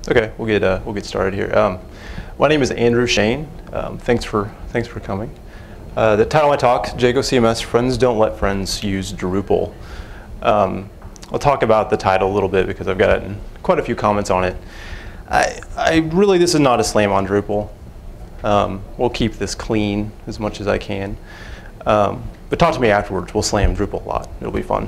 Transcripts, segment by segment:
Okay, we'll get started here. My name is Andrew Schoen. Thanks for coming. The title of my talk, Django CMS: Friends Don't Let Friends Use Drupal. I'll talk about the title a little bit because I've gotten quite a few comments on it. This is not a slam on Drupal. We'll keep this clean as much as I can. But talk to me afterwards. We'll slam Drupal a lot. It'll be fun.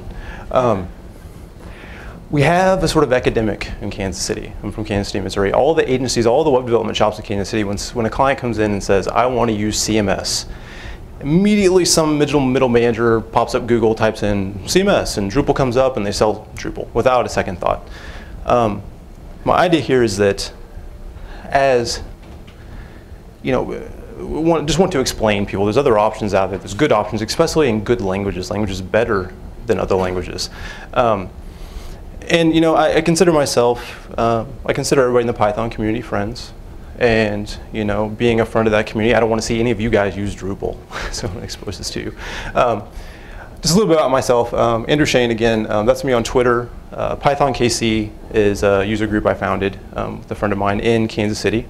We have a sort of epidemic in Kansas City. I'm from Kansas City, Missouri. All the agencies, all the web development shops in Kansas City, when a client comes in and says, I want to use CMS, immediately some middle manager pops up Google, types in CMS, and Drupal comes up, and they sell Drupal without a second thought. My idea here is that, as you know, just want to explain people. There's other options out there. There's good options, especially in good languages. Languages better than other languages. And you know, I consider myself, I consider everybody in the Python community friends. And you know, being a friend of that community, I don't want to see any of you guys use Drupal. So I'm going to expose this to you. Just a little bit about myself. Andrew Schoen again, that's me on Twitter. Python KC is a user group I founded with a friend of mine in Kansas City.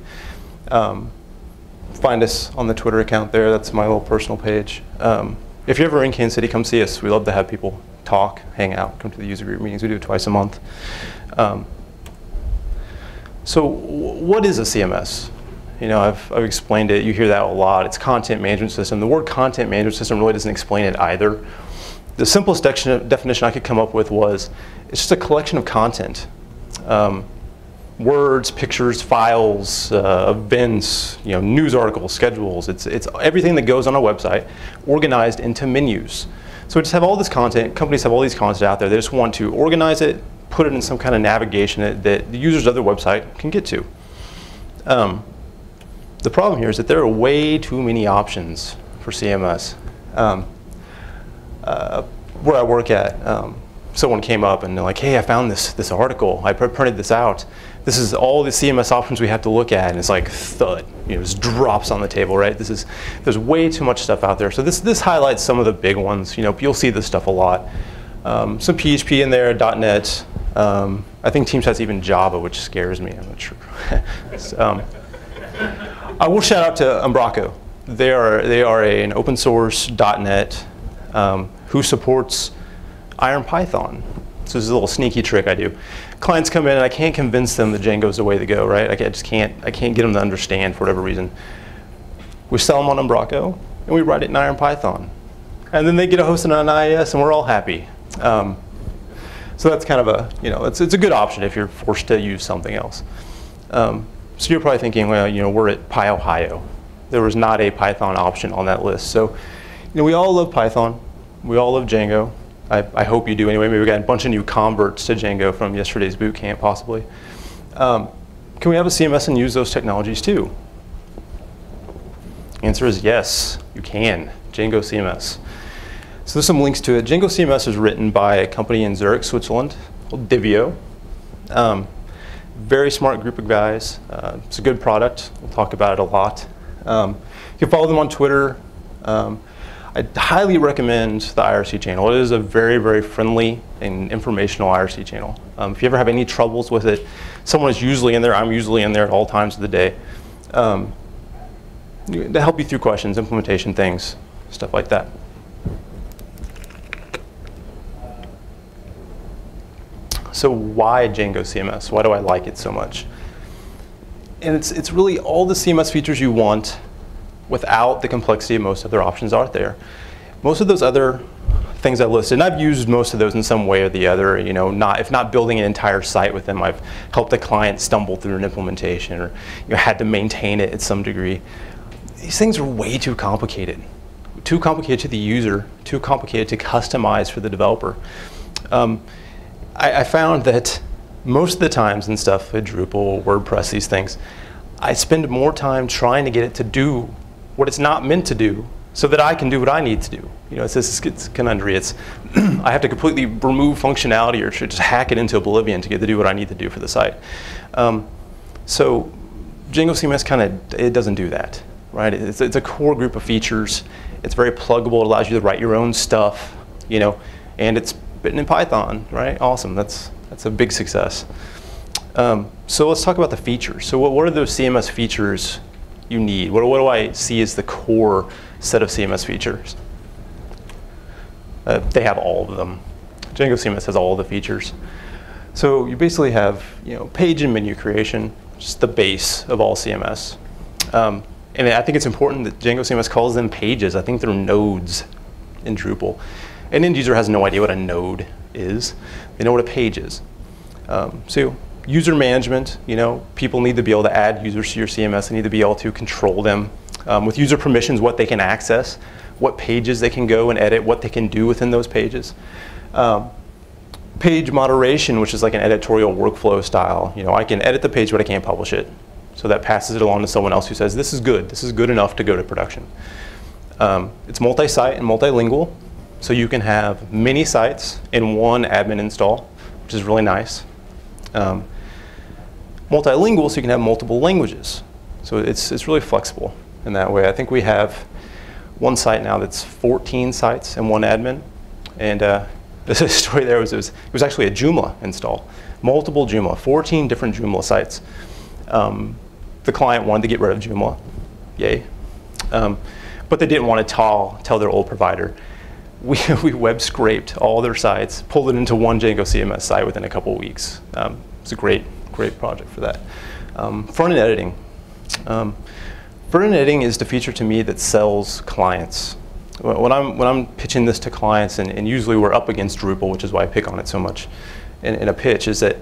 Find us on the Twitter account there. That's my little personal page. If you're ever in Kansas City, come see us. We love to have people talk, hang out, come to the user group meetings. We do it twice a month. So what is a CMS? You know, I've explained it. You hear that a lot. It's content management system. The word content management system really doesn't explain it either. The simplest definition I could come up with was it's just a collection of content. Words, pictures, files, events, you know, news articles, schedules. It's everything that goes on a website organized into menus. So we just have all this content. Companies have all these content out there. They just want to organize it, put it in some kind of navigation that the users of their website can get to. The problem here is that there are way too many options for CMS. Where I work at, someone came up and they're like, hey, I found this article. I printed this out. This is all the CMS options we have to look at, and it's like thud, you know, just drops on the table, right? There's way too much stuff out there. So this highlights some of the big ones. You know, you'll see this stuff a lot. Some PHP in there, .NET. I think Teams has even Java, which scares me. I'm not sure. I will shout out to Umbraco. They are an open source .NET who supports Iron Python. So this is a little sneaky trick I do. Clients come in and I can't convince them that Django's the way to go, right? I can't get them to understand for whatever reason. We sell them on Umbraco and we write it in Iron Python. And then they get it hosted on IIS and we're all happy. So that's kind of a, you know, it's a good option if you're forced to use something else. So you're probably thinking, well, you know, we're at PyOhio. There was not a Python option on that list. So, you know, we all love Python. We all love Django. I hope you do anyway. Maybe we got a bunch of new converts to Django from yesterday's boot camp, possibly. Can we have a CMS and use those technologies too? Answer is yes, you can. Django CMS. So there's some links to it. Django CMS is written by a company in Zurich, Switzerland, called Divio. Very smart group of guys. It's a good product. We'll talk about it a lot. You can follow them on Twitter. I highly recommend the IRC channel. It is a very, very friendly and informational IRC channel. If you ever have any troubles with it, someone is usually in there. I'm usually in there at all times of the day to help you through questions, implementation things, stuff like that. So why Django CMS? Why do I like it so much? And it's really all the CMS features you want without the complexity of most other options out there. Most of those other things I listed, and I've used most of those in some way or the other, you know, if not building an entire site with them, I've helped a client stumble through an implementation or had to maintain it at some degree. These things are way too complicated. Too complicated to the user, too complicated to customize for the developer. I found that most of the times and stuff with Drupal, WordPress, these things, I spend more time trying to get it to do what it's not meant to do so that I can do what I need to do. You know, it's conundrum. It's I have to completely remove functionality or just hack it into oblivion to get to do what I need to do for the site. So Django CMS it doesn't do that, right? It's a core group of features. It's very pluggable. It allows you to write your own stuff, you know, and it's written in Python, right? Awesome. That's a big success. So let's talk about the features. So what are those CMS features you need? What do I see as the core set of CMS features? They have all of them. Django CMS has all of the features. So you basically have page and menu creation, just the base of all CMS. And I think it's important that Django CMS calls them pages. I think they're nodes in Drupal. An end user has no idea what a node is. They know what a page is. So user management, people need to be able to add users to your CMS. They need to be able to control them. With user permissions, what they can access, what pages they can go and edit, what they can do within those pages. Page moderation, which is like an editorial workflow style. I can edit the page, but I can't publish it. So that passes it along to someone else who says, this is good enough to go to production. It's multi-site and multilingual. So you can have many sites in one admin install, which is really nice. Multilingual, so you can have multiple languages. So it's really flexible in that way. I think we have one site now that's 14 sites and one admin. And the story there was it was actually a Joomla install, multiple Joomla, 14 different Joomla sites. The client wanted to get rid of Joomla, yay. But they didn't want to tell their old provider. We web scraped all their sites, pulled it into one Django CMS site within a couple of weeks. It's a great project for that. Front-end editing. Front-end editing is the feature to me that sells clients. When I'm pitching this to clients, and usually we're up against Drupal, which is why I pick on it so much in a pitch, is that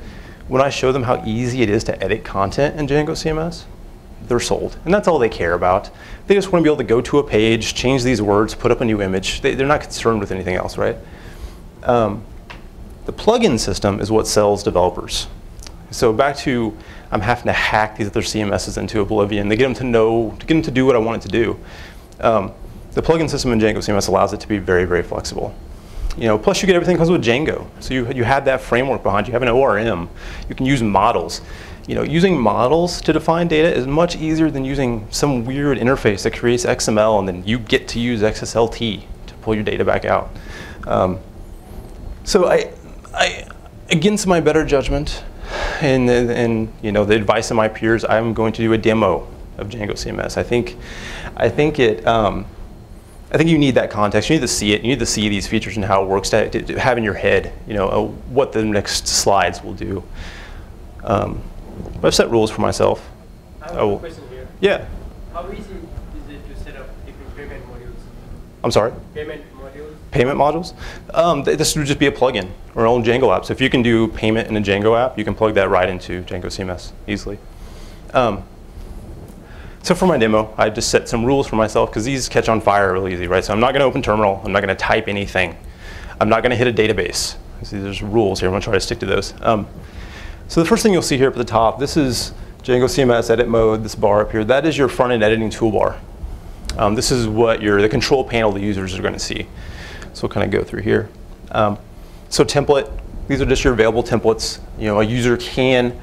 when I show them how easy it is to edit content in Django CMS, they're sold. And that's all they care about. They just want to be able to go to a page, change these words, put up a new image. They're not concerned with anything else, right? The plugin system is what sells developers. So back to, I'm having to hack these other CMSs into oblivion to get them to do what I want it to do. The plugin system in Django CMS allows it to be very, very flexible. Plus you get everything that comes with Django. So you have that framework behind you. You have an ORM. You can use models. Using models to define data is much easier than using some weird interface that creates XML and then you get to use XSLT to pull your data back out. So I against my better judgment and the advice of my peers, I'm going to do a demo of Django CMS. I think you need that context. You need to see it. You need to see these features and how it works to have in your head, what the next slides will do. But I've set rules for myself. I have a question here. Yeah. How easy is it to set up different payment modules? I'm sorry? Payment modules? Payment modules? This would just be a plugin or an old Django app. So if you can do payment in a Django app, you can plug that right into Django CMS easily. So for my demo, I just set some rules for myself because these catch on fire really easy, right? So I'm not going to open terminal. I'm not going to type anything. I'm not going to hit a database. See, there's rules here. I'm going to try to stick to those. So the first thing you'll see here up at the top, this is Django CMS edit mode, this bar up here. That is your front-end editing toolbar. This is what the control panel the users are going to see. So we'll kind of go through here. So template, these are just your available templates. A user can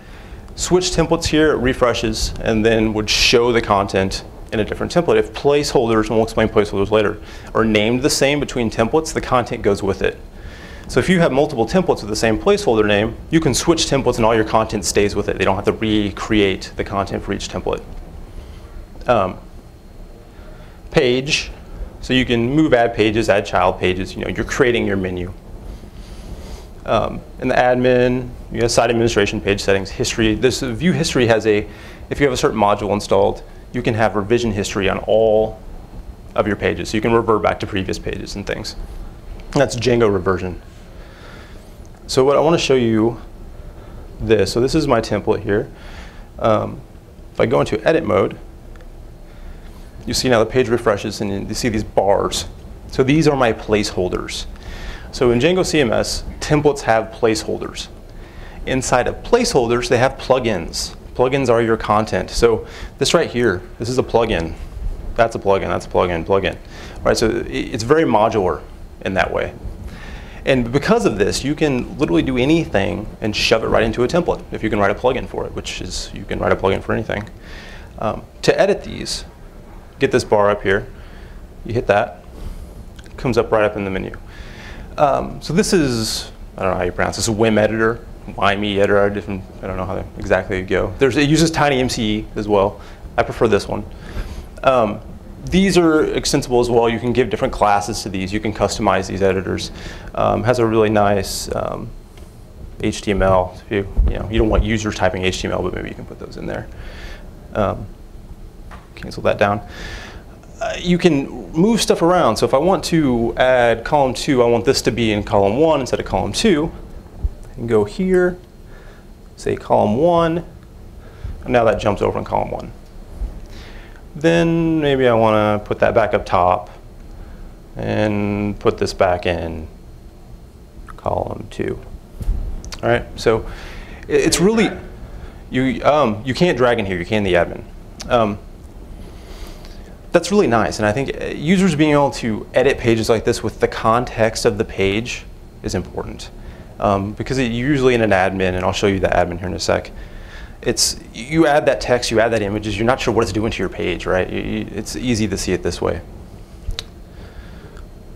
switch templates here, it refreshes, and then would show the content in a different template. If placeholders, and we'll explain placeholders later, are named the same between templates, the content goes with it. So if you have multiple templates with the same placeholder name, you can switch templates and all your content stays with it. They don't have to recreate the content for each template. Page, so you can move add pages, add child pages. You're creating your menu. In the admin, you have site administration, page settings, history. This view history has if you have a certain module installed, you can have revision history on all of your pages. So you can revert back to previous pages and things. That's Django reversion. So what I want to show you so this is my template here. If I go into edit mode, you see now the page refreshes and you see these bars. So these are my placeholders. So in Django CMS, templates have placeholders. Inside of placeholders, they have plugins. Plugins are your content. So this right here, this is a plugin. That's a plugin, that's a plugin, plugin. Right, so it's very modular in that way. And because of this, you can literally do anything and shove it right into a template if you can write a plugin for it, which is, you can write a plugin for anything. To edit these, get this bar up here. You hit that, it comes up right up in the menu. So this is, I don't know how you pronounce this, a WIM editor. YME editor, different, I don't know how to exactly go. It uses TinyMCE as well. I prefer this one. These are extensible as well. You can give different classes to these. You can customize these editors. Has a really nice HTML. If you don't want users typing HTML, but maybe you can put those in there. Cancel that down. You can move stuff around. So if I want to add column 2, I want this to be in column 1 instead of column 2. I can go here, say column 1, and now that jumps over in column 1. Then maybe I want to put that back up top and put this back in column 2. All right, so it's really, you can't drag in here, you can in the admin. That's really nice, and I think users being able to edit pages like this with the context of the page is important. Because usually in an admin, and I'll show you the admin here in a sec, you add that text, you add that images, you're not sure what it's doing to your page, right? It's easy to see it this way.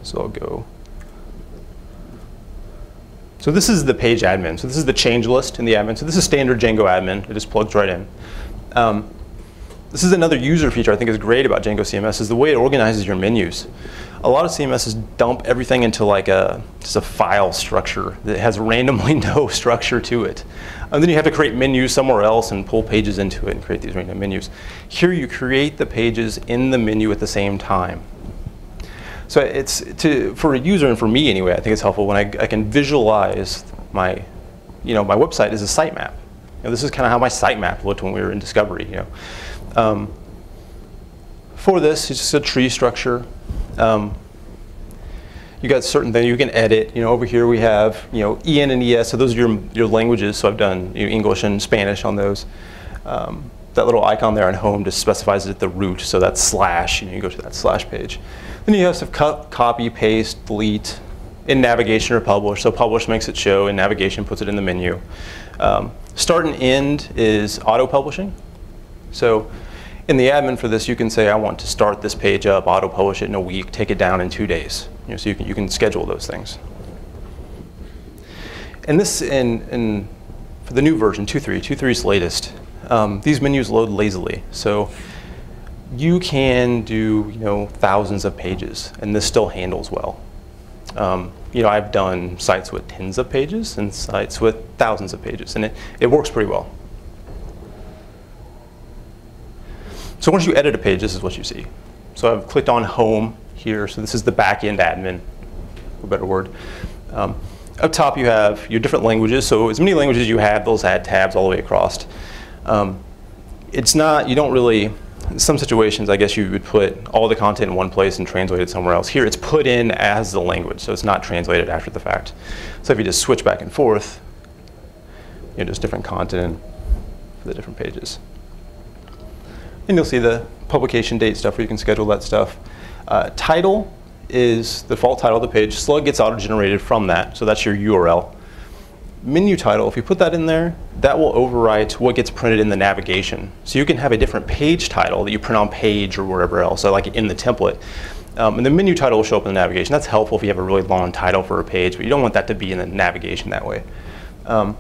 So I'll go. So this is the page admin. So this is the change list in the admin. So this is standard Django admin. It just plugs right in. This is another user feature I think is great about Django CMS is the way it organizes your menus. A lot of CMSs dump everything into like just a file structure that has randomly no structure to it. And then you have to create menus somewhere else and pull pages into it and create these random menus. Here you create the pages in the menu at the same time. So for a user and for me anyway, I think it's helpful when I can visualize my website as a sitemap. This is kind of how my sitemap looked when we were in discovery. For this, it's just a tree structure. You got certain things you can edit. Over here we have EN and ES, so those are your languages. So I've done English and Spanish on those. That little icon there on home just specifies it at the root, so that's slash. You go to that slash page. Then you have stuff copy, paste, delete, in navigation or publish. So publish makes it show, and navigation puts it in the menu. Start and end is auto publishing. So in the admin for this, you can say, I want to start this page up, auto publish it in a week, take it down in 2 days. So you can schedule those things. And this, for the new version, 2.3's latest, these menus load lazily. So you can do thousands of pages, and this still handles well. I've done sites with tens of pages and sites with thousands of pages, and it works pretty well. So once you edit a page, this is what you see. So I've clicked on home here, so this is the back-end admin, for a better word. Up top you have your different languages, so as many languages you have, those add tabs all the way across. You don't really, in some situations I guess you would put all the content in one place and translate it somewhere else. Here it's put in as the language, so it's not translated after the fact. So if you just switch back and forth, just different content for the different pages. And you'll see the publication date stuff where you can schedule that stuff. Title is the default title of the page. Slug gets auto-generated from that, so that's your URL. Menu title, if you put that in there, that will overwrite what gets printed in the navigation. So you can have a different page title that you print on page or wherever else, so like in the template. And the menu title will show up in the navigation. That's helpful if you have a really long title for a page, but you don't want that to be in the navigation that way. Down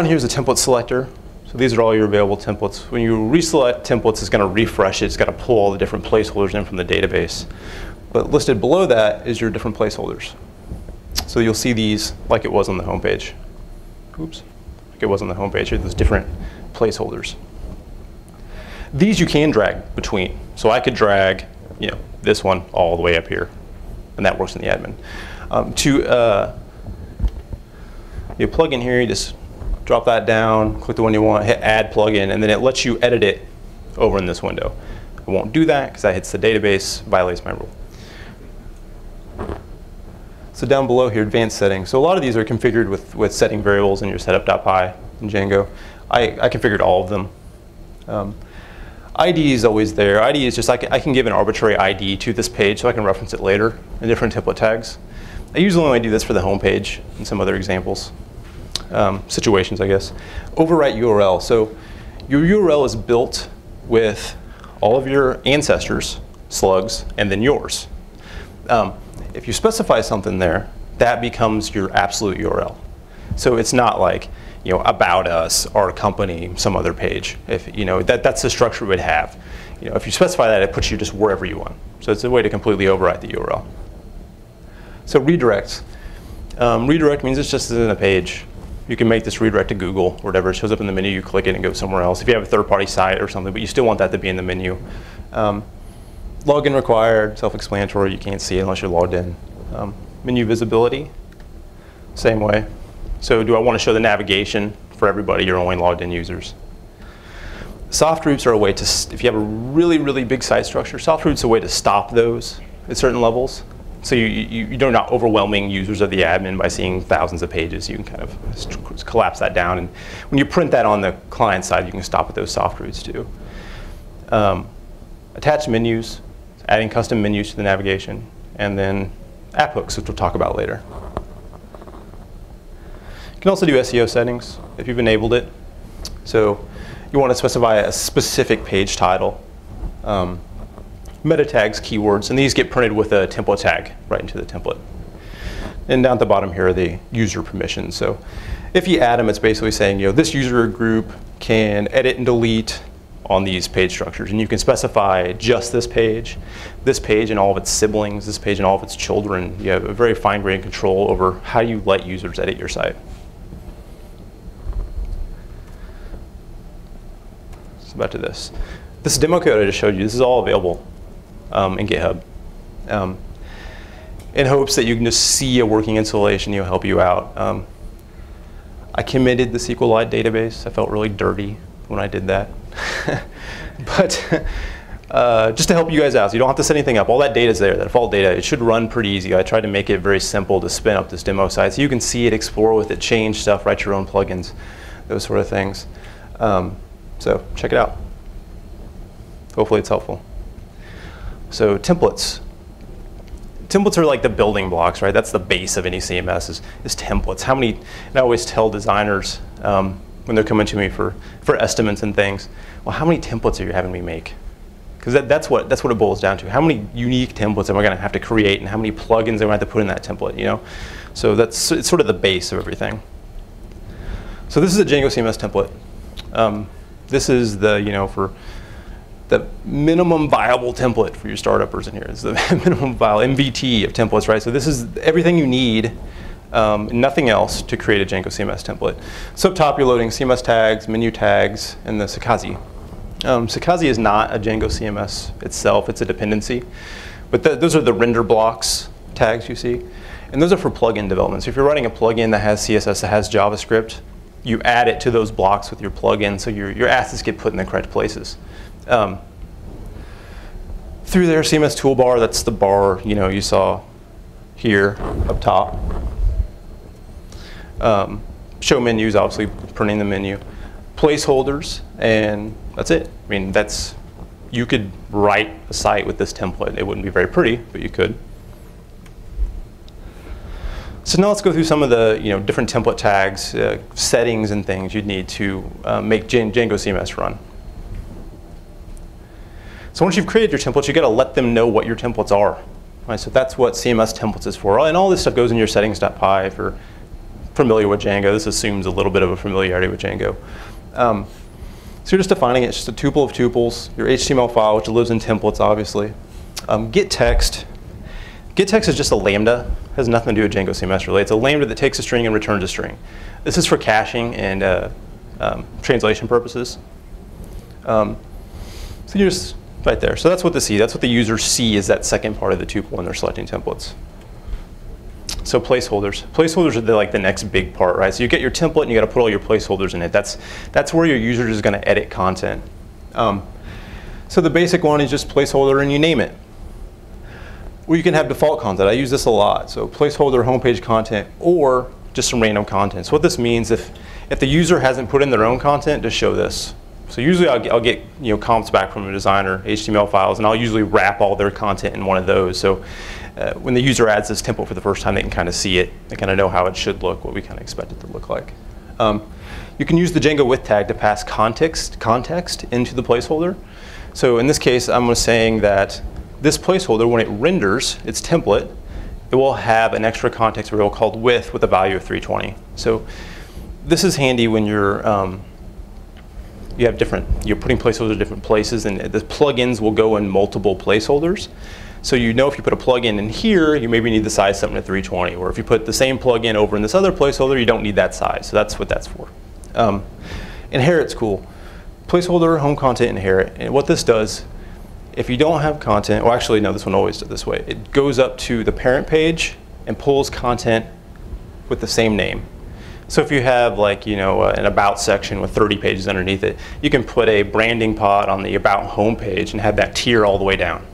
here is a template selector. So these are all your available templates. When you reselect templates, it's going to refresh it. It's got to pull all the different placeholders in from the database. But listed below that is your different placeholders. So you'll see these like it was on the home page. Oops, like it was on the home page. Here, those different placeholders. These you can drag between. So I could drag, this one all the way up here, and that works in the admin. You plug in here, you just drop that down, click the one you want, hit add plugin, and then it lets you edit it over in this window. I won't do that because that hits the database, violates my rule. So down below here, advanced settings. So a lot of these are configured with setting variables in your setup.py in Django. I configured all of them. ID is always there. ID is just I can give an arbitrary ID to this page so I can reference it later in different template tags. I usually only do this for the home page and some other examples. Situations, I guess. Overwrite URL. So your URL is built with all of your ancestors, slugs, and then yours. If you specify something there, that becomes your absolute URL. So it's not like, about us, our company, some other page. If that's the structure it would have. If you specify that, it puts you just wherever you want. So it's a way to completely override the URL. So redirects. Redirect means it's just in a page. You can make this redirect to Google or whatever. It shows up in the menu, you click it and go somewhere else. If you have a third-party site or something, but you still want that to be in the menu. Login required, self-explanatory. You can't see it unless you're logged in. Menu visibility, same way. So do I want to show the navigation for everybody, your only logged in users? Soft routes are a way to, if you have a really, really big site structure, soft routes are a way to stop those at certain levels. So you're not overwhelming users of the admin by seeing thousands of pages. You can kind of collapse that down. And when you print that on the client side, you can stop at those soft routes too. Attached menus, adding custom menus to the navigation. And then app hooks, which we'll talk about later. You can also do SEO settings if you've enabled it. So you want to specify a specific page title. Meta tags, keywords, and these get printed with a template tag right into the template. And down at the bottom here are the user permissions. So if you add them, it's basically saying, this user group can edit and delete on these page structures. And you can specify just this page and all of its siblings, this page and all of its children. You have a very fine-grained control over how you let users edit your site. So back to this. This demo code I just showed you, this is all available in GitHub. In hopes that you can just see a working installation, help you out. I committed the SQLite database. I felt really dirty when I did that. But just to help you guys out, so you don't have to set anything up. All that data is there, that default data. It should run pretty easy. I tried to make it very simple to spin up this demo site so you can see it, explore with it, change stuff, write your own plugins, those sort of things. So check it out. Hopefully it's helpful. So templates. Templates are like the building blocks, right? That's the base of any CMS is templates. How many, and I always tell designers when they're coming to me for estimates and things, well, how many templates are you having me make? Because that's what it boils down to. How many unique templates am I going to have to create, and how many plugins am I going to have to put in that template, So it's sort of the base of everything. So this is a Django CMS template. This is the, for the minimum viable template for your startuppers in here. It's the minimum viable MVT of templates, right? So this is everything you need, nothing else to create a Django CMS template. So up top, you're loading CMS tags, menu tags, and the Sakazi. Sakazi is not a Django CMS itself. It's a dependency. But those are the render blocks tags you see. And those are for plugin development. So if you're writing a plugin that has CSS, that has JavaScript, you add it to those blocks with your plugin so your assets get put in the correct places. Through their CMS toolbar, that's the bar you saw here up top. Show menus, obviously printing the menu. Placeholders, and that's it. I mean, you could write a site with this template. It wouldn't be very pretty, but you could. So now let's go through some of the different template tags, settings, and things you'd need to make Django CMS run. So once you've created your templates, you got to let them know what your templates are. Right? So that's what CMS templates is for. And all this stuff goes in your settings.py. If you're familiar with Django, this assumes a little bit of a familiarity with Django. So you're just defining it. It's just a tuple of tuples, your HTML file, which lives in templates, obviously. Get text. Get text is just a lambda. It has nothing to do with Django CMS really. It's a lambda that takes a string and returns a string. This is for caching and translation purposes. So you're just right there. So that's what the users see is that second part of the tuple when they're selecting templates. So placeholders. Placeholders are like the next big part, right? So you get your template and you got to put all your placeholders in it. That's where your user is going to edit content. So the basic one is just placeholder and you name it. Or you can have default content. I use this a lot. So placeholder, homepage content, or just some random content. So what this means, if the user hasn't put in their own content, just show this. So usually I'll get comps back from a designer, HTML files, and I'll usually wrap all their content in one of those. So when the user adds this template for the first time, they can kind of see it. They kind of know how it should look, what we kind of expect it to look like. You can use the Django with tag to pass context into the placeholder. So in this case, I'm saying that this placeholder, when it renders its template, it will have an extra context variable called with a value of 320. So this is handy when you're you're putting placeholders in different places, and the plugins will go in multiple placeholders. So you know if you put a plugin in here, you maybe need to size something to 320, or if you put the same plugin over in this other placeholder, you don't need that size. So that's what that's for. Inherit's cool. Placeholder, home content, inherit. And what this does, if you don't have content, well actually no, this one always does this way. It goes up to the parent page and pulls content with the same name. So if you have like, you know, an about section with 30 pages underneath it, you can put a branding pod on the about home page and have that tier all the way down.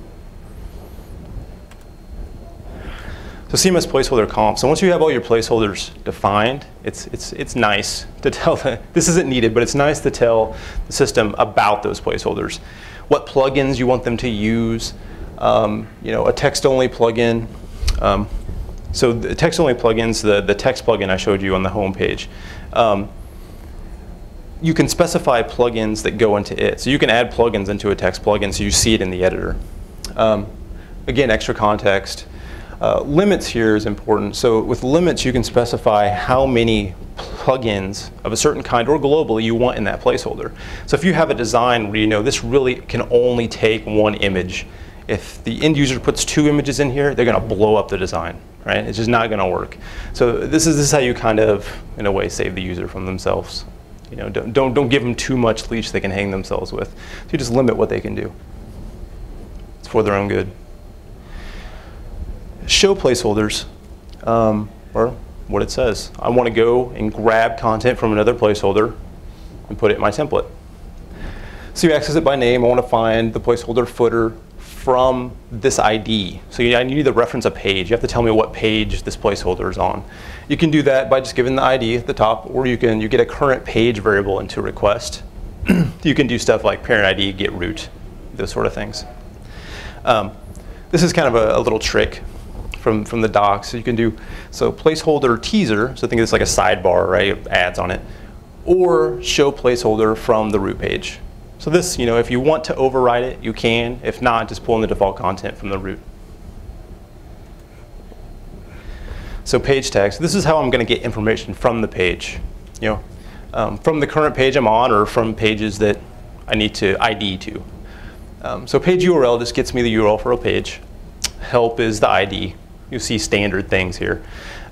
So CMS placeholder comp. So once you have all your placeholders defined, it's nice to tell this isn't needed, but it's nice to tell the system about those placeholders, what plugins you want them to use, you know, a text-only plugin. So the text-only plugins, the text plugin I showed you on the home page, you can specify plugins that go into it. So you can add plugins into a text plugin so you see it in the editor. Again, extra context. Limits here is important. So with limits, you can specify how many plugins of a certain kind or globally you want in that placeholder. So if you have a design where you know this really can only take one image, if the end user puts 2 images in here, they're going to blow up the design, right? It's just not going to work. So this is how you kind of, in a way, save the user from themselves. You know, don't give them too much leash they can hang themselves with. So you just limit what they can do. It's for their own good. Show placeholders, or what it says. I want to go and grab content from another placeholder and put it in my template. So you access it by name. I want to find the placeholder footer from this ID. So you need to reference a page. You have to tell me what page this placeholder is on. You can do that by just giving the ID at the top, or you get a current page variable into request. You can do stuff like parent ID, get root, those sort of things. This is kind of a little trick from the docs. So you can do placeholder teaser. So think of this like a sidebar, right? Ads on it, or show placeholder from the root page. So this, you know, if you want to override it, you can. If not, just pull in the default content from the root. So page tags. This is how I'm going to get information from the page. You know, from the current page I'm on, or from pages that I need to ID to. So page URL just gets me the URL for a page. Help is the ID. You see standard things here.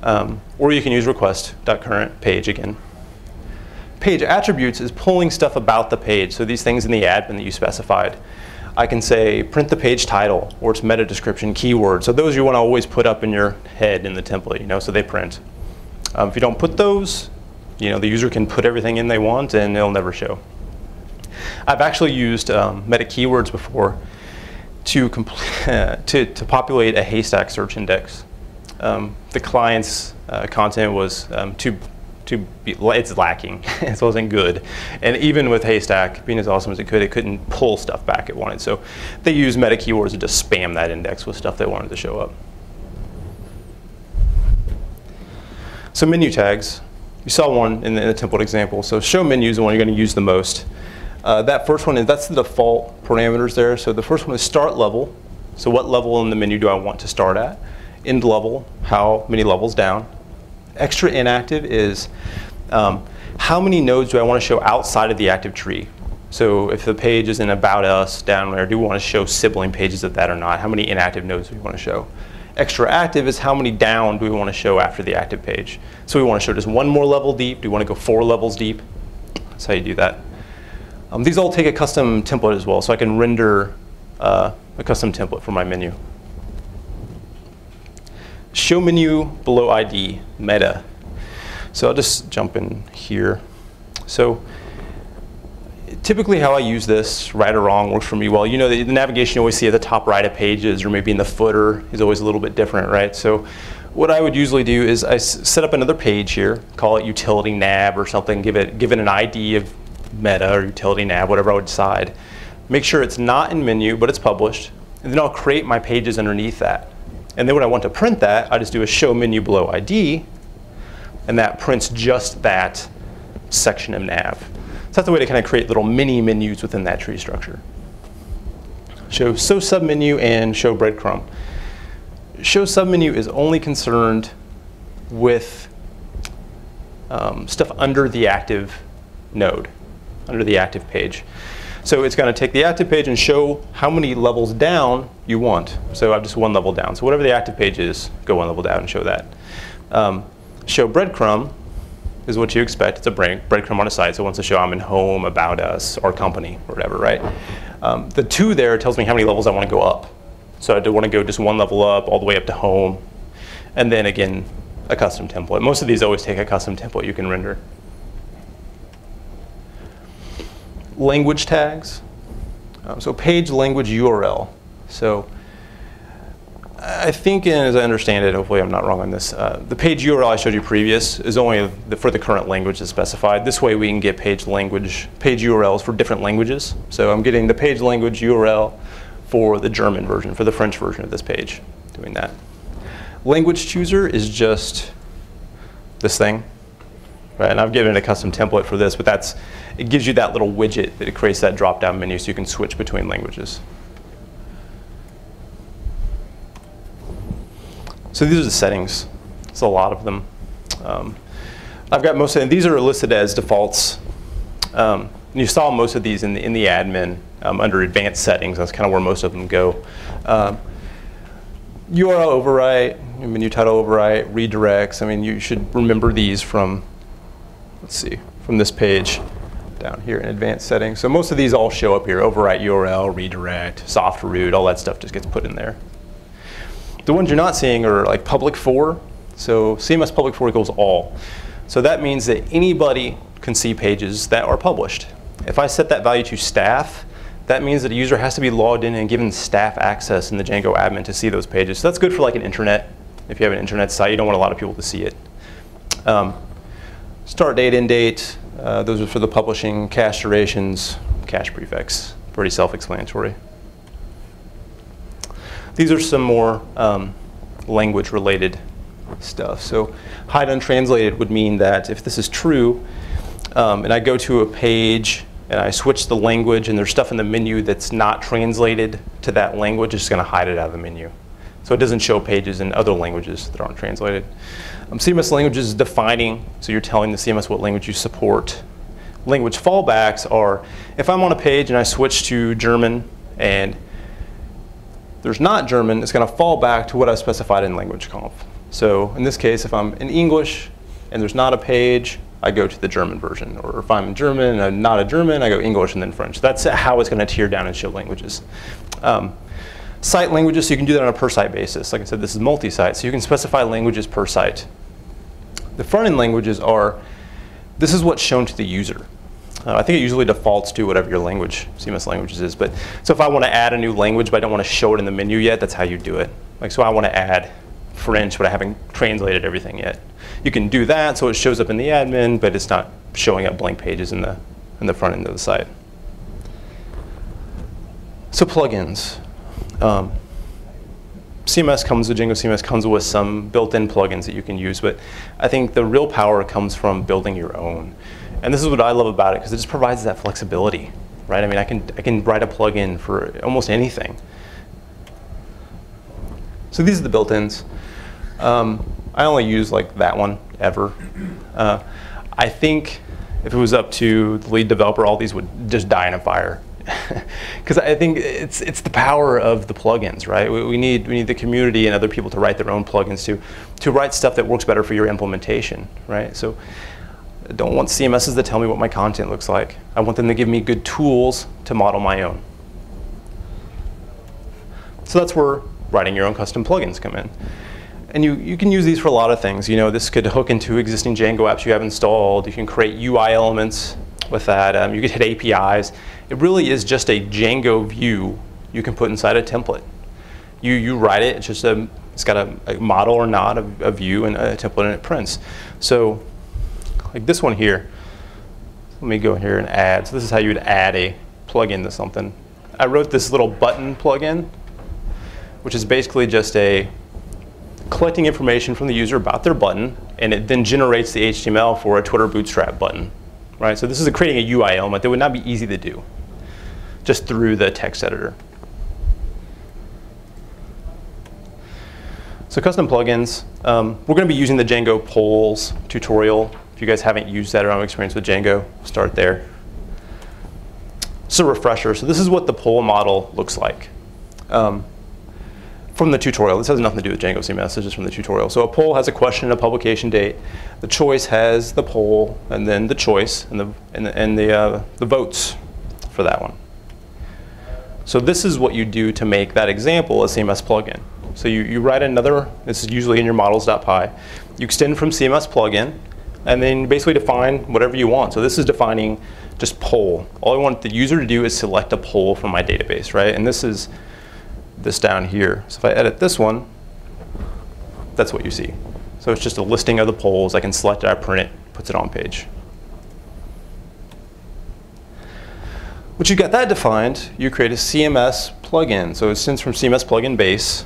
Or you can use request.current page again. Page attributes is pulling stuff about the page. So these things in the admin that you specified. I can say print the page title, or its meta description keyword. So those you want to always put up in your head in the template, you know, so they print. If you don't put those, you know, the user can put everything in they want and it'll never show. I've actually used meta keywords before to populate a haystack search index. The client's content was it's lacking. It wasn't good. And even with haystack being as awesome as it couldn't pull stuff back it wanted. So they used meta keywords to just spam that index with stuff they wanted to show up. So menu tags. You saw one in the template example. So show menu is the one you're going to use the most. That first one, that's the default parameters there. So the first one is start level. So what level in the menu do I want to start at? End level, how many levels down? Extra inactive is how many nodes do I want to show outside of the active tree? So if the page is in About Us down there, do we want to show sibling pages of that or not? How many inactive nodes do we want to show? Extra active is how many down do we want to show after the active page? So we want to show just one more level deep. Do we want to go 4 levels deep? That's how you do that. These all take a custom template as well, so I can render a custom template for my menu. Show menu below ID, meta. So I'll just jump in here. So typically how I use this, right or wrong, works for me well. You know, the navigation you always see at the top right of pages, or maybe in the footer, is always a little bit different, right? So what I would usually do is I set up another page here, call it utility nav or something, give it an ID of meta or utility nav, whatever I would decide. Make sure it's not in menu, but it's published. And then I'll create my pages underneath that. And then when I want to print that, I just do a show menu below ID, and that prints just that section of nav. So that's the way to kind of create little mini menus within that tree structure. Show submenu and show breadcrumb. Show submenu is only concerned with stuff under the active node, under the active page. So it's going to take the active page and show how many levels down you want. So I'm just one level down. So whatever the active page is, go one level down and show that. Show breadcrumb is what you expect. It's a breadcrumb on a site. So it wants to show I'm in home, about us, our company, or whatever, right? The 2 there tells me how many levels I want to go up. So I do want to go just one level up, all the way up to home. And then again, a custom template. Most of these always take a custom template you can render. Language tags. So page language URL. So I think, as I understand it, hopefully I'm not wrong on this, the page URL I showed you previous is only for the current language that's specified. This way we can get page URLs for different languages. So I'm getting the page language URL for the German version, for the French version of this page, doing that. Language chooser is just this thing. Right, and I've given it a custom template for this, but it gives you that little widget that it creates that drop-down menu so you can switch between languages. So these are the settings. It's a lot of them. I've got most of them. These are listed as defaults. You saw most of these in the admin under advanced settings. That's kind of where most of them go. URL overwrite, menu title overwrite, redirects. I mean, you should remember these from, let's see, from this page down here in advanced settings. So most of these all show up here. Overwrite URL, redirect, soft root, all that stuff just gets put in there. The ones you're not seeing are like public for. So CMS public for equals all. So that means that anybody can see pages that are published. If I set that value to staff, that means that a user has to be logged in and given staff access in the Django admin to see those pages. So that's good for like an intranet. If you have an intranet site, you don't want a lot of people to see it. Start date, end date, those are for the publishing, cache durations, cache prefix. Pretty self-explanatory. These are some more language-related stuff. So hide untranslated would mean that if this is true, and I go to a page and I switch the language and there's stuff in the menu that's not translated to that language, it's just going to hide it out of the menu. So it doesn't show pages in other languages that aren't translated. CMS language is defining, so you're telling the CMS what language you support. Language fallbacks are, if I'm on a page and I switch to German and there's not German, it's going to fall back to what I specified in language conf. So in this case, if I'm in English and there's not a page, I go to the German version. Or if I'm in German and I'm not a German, I go English and then French. That's how it's going to tier down and show languages. Site languages, so you can do that on a per site basis. Like I said, this is multi-site, so you can specify languages per site. The front-end languages are, this is what's shown to the user. I think it usually defaults to whatever your language, CMS languages is. But so if I want to add a new language, but I don't want to show it in the menu yet, that's how you do it. Like, so I want to add French, but I haven't translated everything yet. You can do that, so it shows up in the admin, but it's not showing up blank pages in the front end of the site. So plugins. CMS comes with Django CMS comes with some built-in plugins that you can use, but I think the real power comes from building your own. And this is what I love about it, because it just provides that flexibility, right? I mean, I can write a plugin for almost anything. So these are the built-ins. I only use like that one ever. I think if it was up to the lead developer, all these would just die in a fire. Because I think it's the power of the plugins, right? We need the community and other people to write their own plugins to write stuff that works better for your implementation, right? So I don't want CMSs that tell me what my content looks like. I want them to give me good tools to model my own. So that's where writing your own custom plugins come in. And you can use these for a lot of things. You know, this could hook into existing Django apps you have installed. You can create UI elements with that. You could hit APIs. It really is just a Django view you can put inside a template. You write it, it's got a model or not, a view and a template, and it prints. So like this one here, let me go here and add. So this is how you would add a plugin to something. I wrote this little button plugin, which is basically just collecting information from the user about their button, and it then generates the HTML for a Twitter Bootstrap button. Right? So this is creating a UI element that would not be easy to do just through the text editor. So custom plugins, we're going to be using the Django polls tutorial If you guys haven't used that or have experience with Django, start there. Just a refresher. So this is what the poll model looks like. From the tutorial. This has nothing to do with Django CMS, it's just from the tutorial. So a poll has a question and a publication date. The choice has the poll, and then the choice, and the votes for that one. So this is what you do to make that example a CMS plugin. So you write another, this is usually in your models.py. You extend from CMS plugin, and then basically define whatever you want. So this is defining just poll. All I want the user to do is select a poll from my database, right? And this is this down here. So if I edit this one, that's what you see. So it's just a listing of the polls. I can select it, I print it, puts it on page. Once you got that defined, you create a CMS plugin. So it extends from CMS plugin base.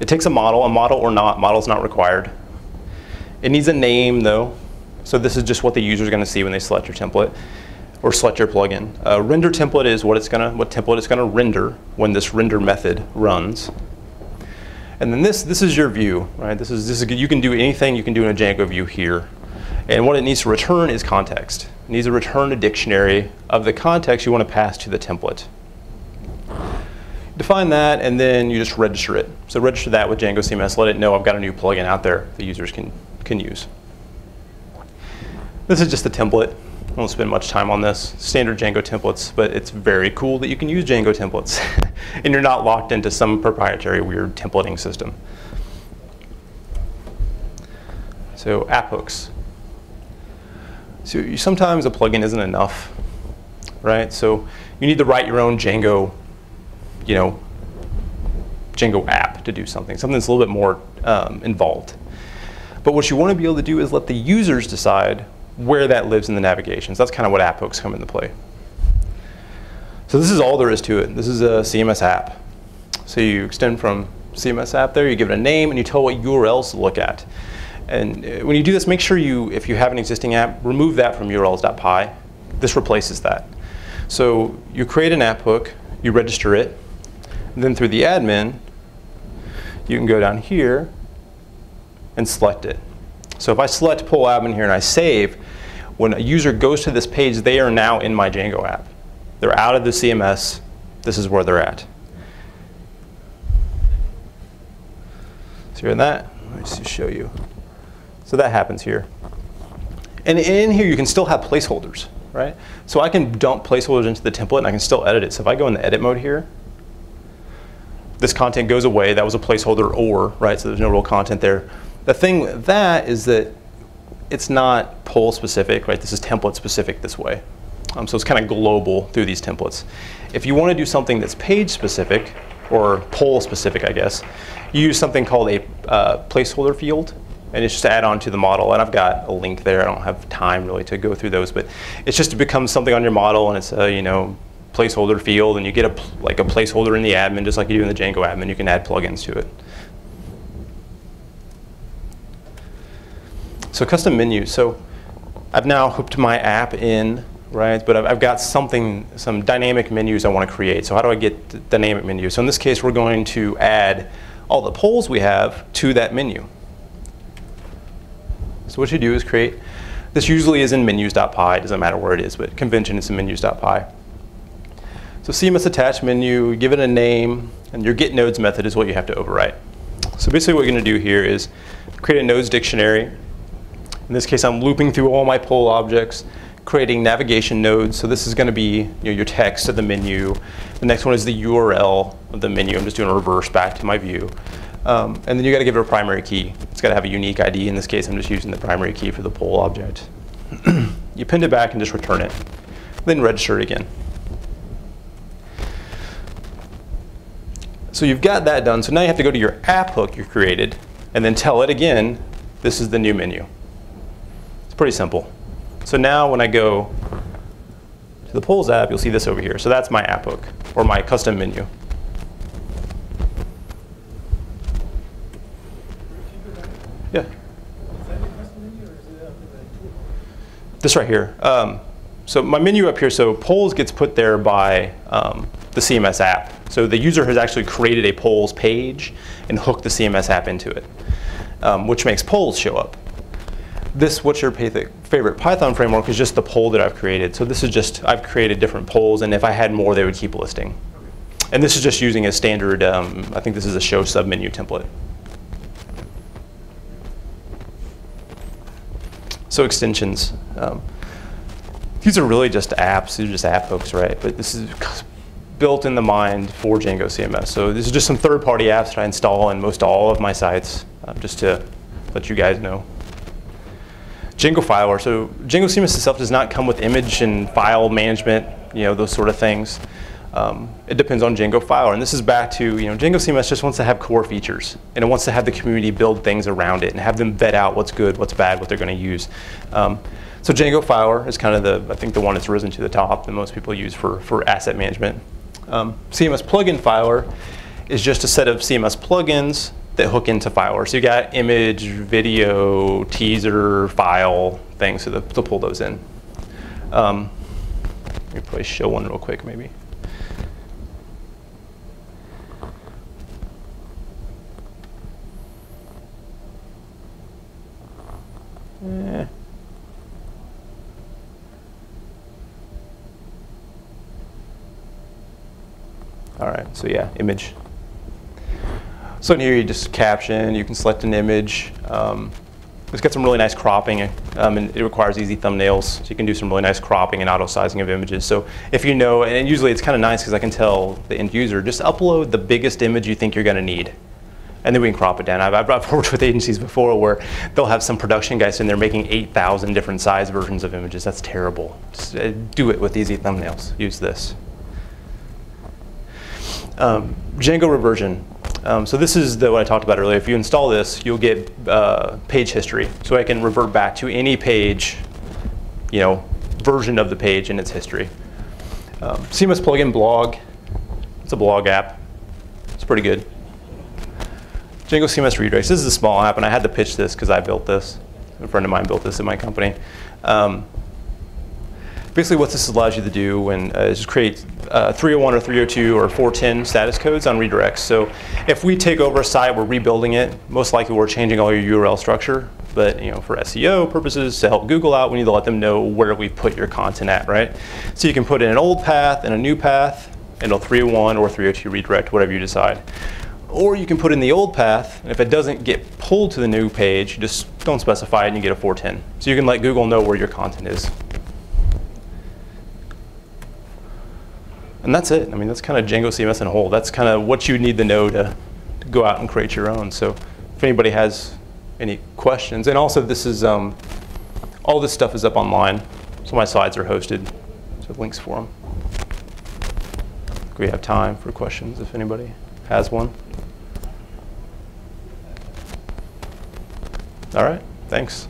It takes a model or not, model's not required. It needs a name though. So this is just what the user is going to see when they select your template or select your plugin. Render template is what template it's going to render when this render method runs. And then this is your view, right? This is you can do anything you can do in a Django view here. And what it needs to return is context. It needs to return a dictionary of the context you want to pass to the template. Define that, and then you just register it. So register that with Django CMS. Let it know I've got a new plugin out there the users can use. This is just a template. I won't spend much time on this. Standard Django templates, but it's very cool that you can use Django templates and you're not locked into some proprietary weird templating system. So app hooks. So sometimes a plugin isn't enough, right? So you need to write your own Django, Django app to do something that's a little bit more involved. But what you want to be able to do is let the users decide where that lives in the navigation. So that's kind of what app hooks come into play. So this is all there is to it. This is a CMS app. So you extend from CMS app there, you give it a name, and you tell what URLs to look at. And when you do this, make sure if you have an existing app, remove that from urls.py. This replaces that. So you create an app hook, you register it, and then through the admin, you can go down here and select it. So if I select poll admin here and I save, when a user goes to this page, they are now in my Django app. They're out of the CMS. This is where they're at. So you're in that. Let me just show you. So that happens here. And in here, you can still have placeholders, right? So I can dump placeholders into the template, and I can still edit it. So if I go in the edit mode here, this content goes away. That was a placeholder right? So there's no real content there. The thing with that is that it's not poll specific, right? This is template specific this way. So it's kind of global through these templates. If you want to do something that's page specific, or poll specific, I guess, you use something called a placeholder field, and it's just to add on to the model. And I've got a link there. I don't have time really to go through those, but it's just to become something on your model, and it's a placeholder field, and you get a placeholder in the admin, just like you do in the Django admin. You can add plugins to it. So custom menus. So I've now hooked my app in, right? But I've got some dynamic menus I want to create. So how do I get the dynamic menu? So in this case, we're going to add all the polls we have to that menu. So what you do is create, this usually is in menus.py, it doesn't matter where it is, but convention is in menus.py. So CMS attached menu, give it a name, and your get nodes method is what you have to overwrite. So basically what you're going to do here is create a nodes dictionary. In this case, I'm looping through all my poll objects, creating navigation nodes. So this is going to be your text of the menu. The next one is the URL of the menu. I'm just doing a reverse back to my view. And then you got to give it a primary key. It's got to have a unique ID. In this case, I'm just using the primary key for the poll object. You append it back and just return it. Then register it again. So you've got that done. So now you have to go to your app hook you created and then tell it again, this is the new menu. Pretty simple. So now when I go to the polls app, you'll see this over here. So that's my app hook, or my custom menu. Yeah. Is that the custom menu, or is it up in the tool? This right here. So my menu up here, so polls gets put there by the CMS app. So the user has actually created a polls page and hooked the CMS app into it, which makes polls show up. This what's your favorite Python framework is just the poll that I've created. So this is just, I've created different polls, and if I had more, they would keep listing. And this is just using a standard, I think this is a show submenu template. So extensions. These are really just apps. These are just app hooks, right? But this is built in the mind for Django CMS. So this is just some third-party apps that I install in most all of my sites, just to let you guys know. Django Filer. So Django CMS itself does not come with image and file management, those sort of things. It depends on Django Filer. And this is back to, Django CMS just wants to have core features. And it wants to have the community build things around it and have them vet out what's good, what's bad, what they're going to use. So Django Filer is kind of I think the one that's risen to the top that most people use for asset management. CMS Plugin Filer is just a set of CMS plugins that hook into Filer. So you got image, video, teaser, file, things, so they'll pull those in. Let me probably show one real quick, maybe. All right, so yeah, image. So in here you just caption, you can select an image. It's got some really nice cropping, and it requires easy thumbnails, so you can do some really nice cropping and auto-sizing of images. So if you know, and usually it's kind of nice because I can tell the end user, just upload the biggest image you think you're going to need. And then we can crop it down. I've worked with agencies before where they'll have some production guys in there making 8,000 different size versions of images. That's terrible. Just do it with easy thumbnails. Use this. Django reversion. So this is what I talked about earlier. If you install this, you'll get page history. So I can revert back to any page, version of the page in its history. CMS plugin blog. It's a blog app. It's pretty good. Django CMS redirects. This is a small app, and I had to pitch this because I built this. A friend of mine built this in my company. Basically, what this allows you to do is just create 301 or 302 or 410 status codes on redirects. So if we take over a site, we're rebuilding it. Most likely, we're changing all your URL structure. But for SEO purposes, to help Google out, we need to let them know where we've put your content at, right? So you can put in an old path and a new path, and a 301 or 302 redirect, whatever you decide. Or you can put in the old path, and if it doesn't get pulled to the new page, you just don't specify it and you get a 410. So you can let Google know where your content is. And that's it. I mean, that's kind of Django CMS in a whole. That's kind of what you need to know to go out and create your own. So if anybody has any questions, and also this is, all this stuff is up online. So my slides are hosted, so links for them. We have time for questions if anybody has one. All right, thanks.